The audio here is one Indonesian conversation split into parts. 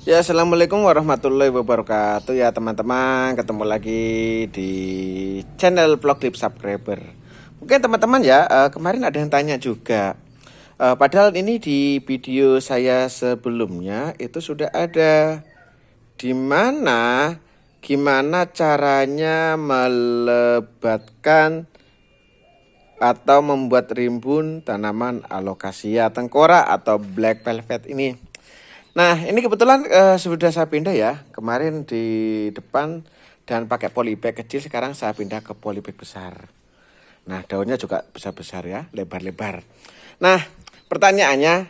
Ya, assalamualaikum warahmatullahi wabarakatuh ya teman-teman. Ketemu lagi di channel Vlog Clip Subscriber. Mungkin teman-teman ya, kemarin ada yang tanya juga. Padahal ini di video saya sebelumnya itu sudah ada gimana caranya melebatkan atau membuat rimbun tanaman alokasia tengkorak atau black velvet ini. Nah, ini kebetulan sudah saya pindah ya. Kemarin di depan dan pakai polybag kecil, sekarang saya pindah ke polybag besar. Nah, daunnya juga besar-besar ya, lebar-lebar. Nah, pertanyaannya,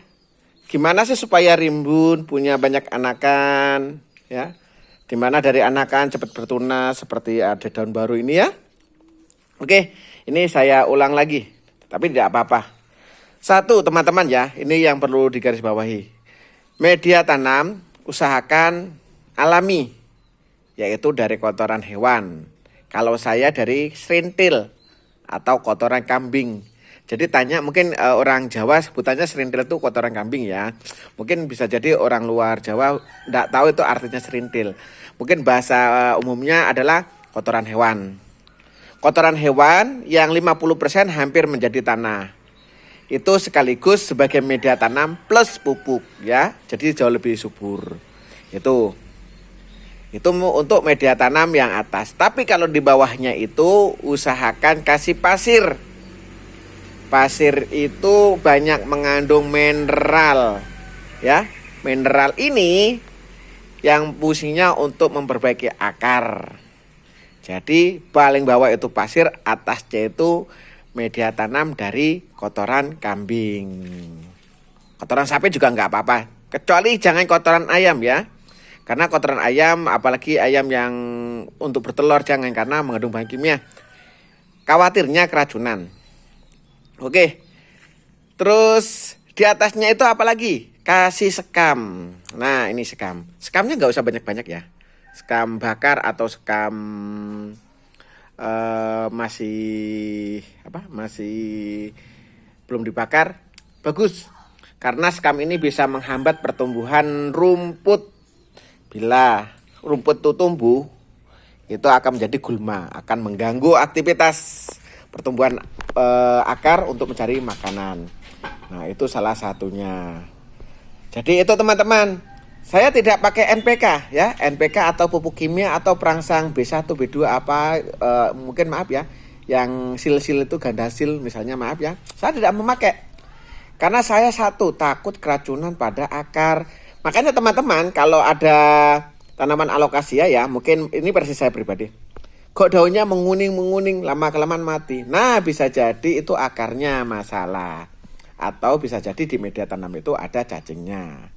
gimana sih supaya rimbun punya banyak anakan ya? Dimana dari anakan cepat bertunas seperti ada daun baru ini ya. Oke, ini saya ulang lagi, tapi tidak apa-apa. Satu, teman-teman ya, ini yang perlu digarisbawahi. Media tanam usahakan alami, yaitu dari kotoran hewan. Kalau saya dari serintil atau kotoran kambing. Jadi tanya mungkin orang Jawa sebutannya serintil itu kotoran kambing ya. Mungkin bisa jadi orang luar Jawa tidak tahu itu artinya serintil. Mungkin bahasa umumnya adalah kotoran hewan. Kotoran hewan yang 50% hampir menjadi tanah. Itu sekaligus sebagai media tanam plus pupuk ya. Jadi jauh lebih subur. Itu untuk media tanam yang atas. Tapi kalau di bawahnya itu usahakan kasih pasir. Pasir itu banyak mengandung mineral ya. Mineral ini yang fungsinya untuk memperbaiki akar. Jadi paling bawah itu pasir, atasnya itu media tanam dari kotoran kambing. Kotoran sapi juga nggak apa-apa, kecuali jangan kotoran ayam ya. Karena kotoran ayam, apalagi ayam yang untuk bertelur, jangan, karena mengandung bahan kimia. Khawatirnya keracunan. Oke. Terus di atasnya itu apalagi? Kasih sekam. Nah, ini sekam. Sekamnya nggak usah banyak-banyak ya. Sekam bakar atau sekam masih belum dibakar, bagus, karena sekam ini bisa menghambat pertumbuhan rumput. Bila rumput itu tumbuh, itu akan menjadi gulma, akan mengganggu aktivitas pertumbuhan akar untuk mencari makanan. Nah, itu salah satunya. Jadi itu teman-teman, saya tidak pakai NPK ya, NPK atau pupuk kimia atau perangsang B1, B2 apa, mungkin maaf ya, yang sil-sil itu ganda sil misalnya, maaf ya, saya tidak memakai. Karena saya satu, takut keracunan pada akar. Makanya teman-teman kalau ada tanaman alokasia ya, mungkin ini versi saya pribadi. Kok daunnya menguning-menguning, lama-kelamaan mati. Nah, bisa jadi itu akarnya masalah. Atau bisa jadi di media tanam itu ada cacingnya.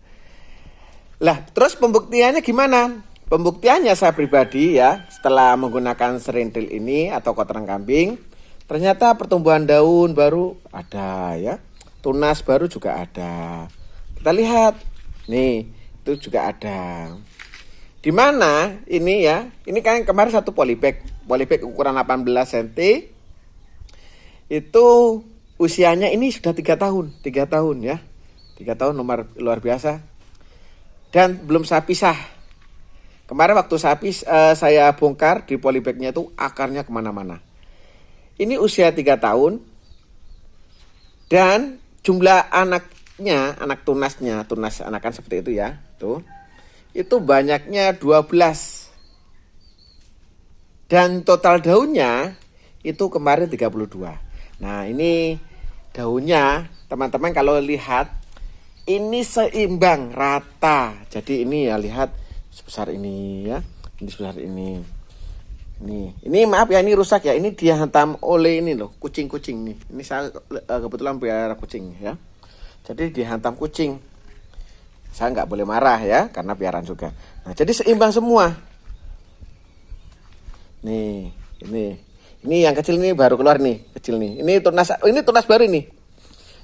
Lah, terus pembuktiannya gimana? Pembuktiannya saya pribadi ya, setelah menggunakan serintil ini atau kotoran kambing, ternyata pertumbuhan daun baru ada ya. Tunas baru juga ada. Kita lihat. Nih, itu juga ada. Di mana ini ya? Ini kan kemarin satu polybag ukuran 18 cm. Itu usianya ini sudah 3 tahun ya. 3 tahun luar biasa. Dan belum saya pisah. Kemarin waktu saya bongkar di polybagnya itu akarnya kemana-mana. Ini usia 3 tahun. Dan jumlah anaknya, anak tunasnya, tunas anakan seperti itu ya. Tuh. Itu banyaknya 12. Dan total daunnya itu kemarin 32. Nah, ini daunnya teman-teman kalau lihat ini seimbang, rata. Jadi ini ya, lihat sebesar ini ya. Ini sebesar ini. Ini maaf ya, ini rusak ya. Ini dia hantam oleh ini loh, kucing-kucing nih. Ini saya kebetulan pelihara kucing ya. Jadi dihantam kucing. Saya nggak boleh marah ya, karena piaraan juga. Nah, jadi seimbang semua. Nih, ini yang kecil ini baru keluar nih, kecil nih. Ini tunas baru nih.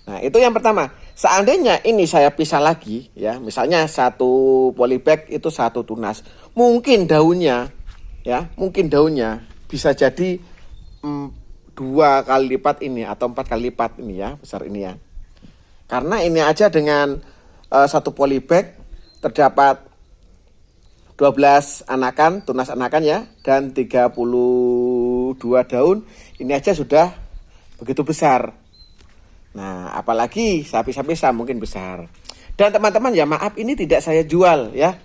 Nah, itu yang pertama. Seandainya ini saya pisah lagi ya, misalnya satu polybag itu satu tunas, mungkin daunnya bisa jadi 2 kali lipat ini atau 4 kali lipat ini ya, besar ini ya. Karena ini aja dengan satu polybag terdapat 12 anakan, tunas anakan ya, dan 32 daun. Ini aja sudah begitu besar. Nah, apalagi sapi-sapi mungkin besar. Dan teman-teman ya maaf, ini tidak saya jual ya.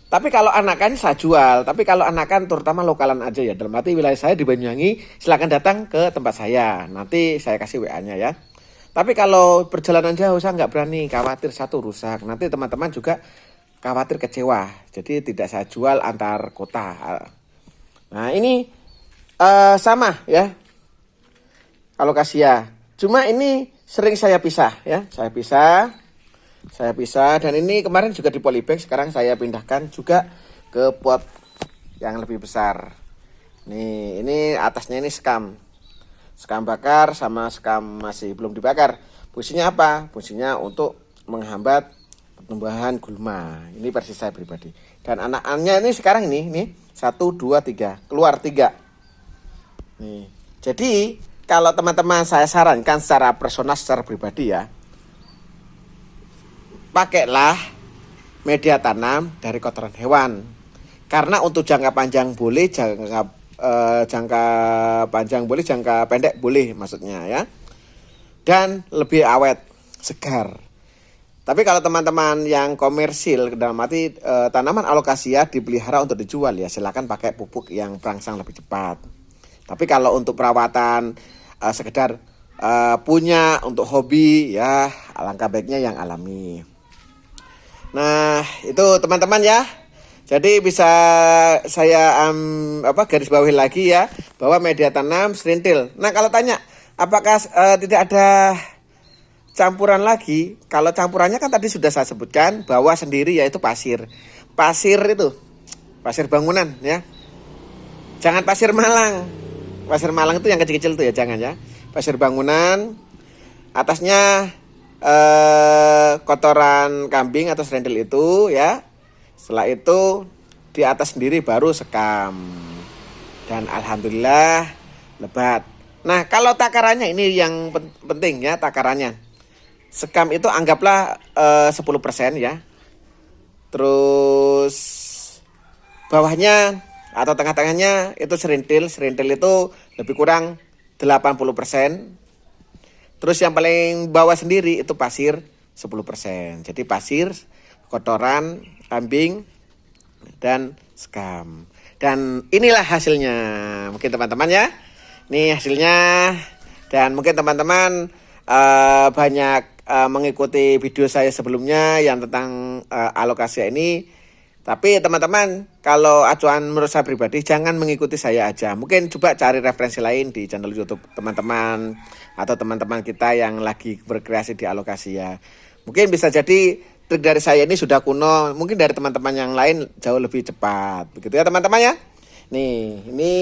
Tapi kalau anakan saya jual. Tapi kalau anakan terutama lokalan aja ya. Dalam arti wilayah saya di Banyuwangi, silakan datang ke tempat saya. Nanti saya kasih WA-nya ya. Tapi kalau perjalanan jauh saya nggak berani, khawatir satu rusak. Nanti teman-teman juga khawatir kecewa. Jadi tidak saya jual antar kota. Nah ini sama ya, alokasia. Cuma ini sering saya pisah ya. Saya pisah dan ini kemarin juga di polybag. Sekarang saya pindahkan juga ke pot yang lebih besar. Nih ini atasnya ini sekam bakar sama sekam masih belum dibakar. Fungsinya apa? Fungsinya untuk menghambat pertumbuhan gulma. Ini versi saya pribadi. Dan anak-anaknya ini sekarang ini 1, 2, 3 keluar 3. Nih. Jadi kalau teman-teman saya sarankan secara personal, secara pribadi ya, pakailah media tanam dari kotoran hewan. Karena untuk jangka panjang boleh, jangka panjang boleh, jangka pendek boleh maksudnya ya. Dan lebih awet, segar. Tapi kalau teman-teman yang komersil dalam arti tanaman alokasia dipelihara untuk dijual ya, silakan pakai pupuk yang perangsang lebih cepat. Tapi kalau untuk perawatan sekedar punya untuk hobi ya, alangkah baiknya yang alami. Nah, itu teman-teman ya. Jadi bisa saya garis bawahi lagi ya, bahwa media tanam serintil. Nah, kalau tanya apakah tidak ada campuran lagi? Kalau campurannya kan tadi sudah saya sebutkan bahwa sendiri yaitu pasir. Pasir itu pasir bangunan ya. Jangan pasir Malang. Pasir Malang itu yang kecil-kecil tuh ya, jangan ya. Pasir bangunan, atasnya kotoran kambing atau serendil itu ya. Setelah itu di atas sendiri baru sekam. Dan alhamdulillah lebat. Nah, kalau takarannya ini yang penting ya, takarannya. Sekam itu anggaplah 10% ya. Terus bawahnya atau tengah-tengahnya itu serintil. Serintil itu lebih kurang 80%. Terus yang paling bawah sendiri itu pasir 10%. Jadi pasir, kotoran, kambing, dan sekam. Dan inilah hasilnya. Mungkin teman-teman ya. Ini hasilnya. Dan mungkin teman-teman banyak mengikuti video saya sebelumnya yang tentang alokasia ini. Tapi teman-teman, kalau acuan menurut saya pribadi, jangan mengikuti saya aja. Mungkin coba cari referensi lain di channel YouTube teman-teman atau teman-teman kita yang lagi berkreasi di alokasia. Mungkin bisa jadi trik dari saya ini sudah kuno, mungkin dari teman-teman yang lain jauh lebih cepat. Begitu ya teman-teman ya. Nih, ini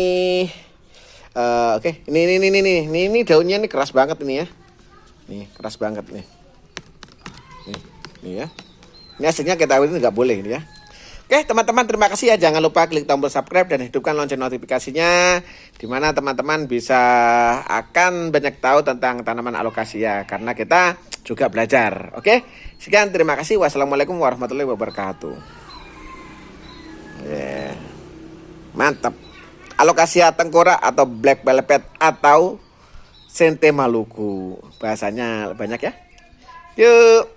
oke, ini daunnya ini keras banget ini ya. Nih, keras banget nih. Nih ya. Ini hasilnya kita ini nggak boleh ini ya. Oke teman-teman, terima kasih ya. Jangan lupa klik tombol subscribe dan hidupkan lonceng notifikasinya, dimana teman-teman bisa akan banyak tahu tentang tanaman alokasia, karena kita juga belajar. Oke, sekian, terima kasih. Wassalamualaikum warahmatullahi wabarakatuh. Mantap. Alokasia tengkorak atau black velvet atau Sente Maluku, bahasanya banyak ya. Yuk.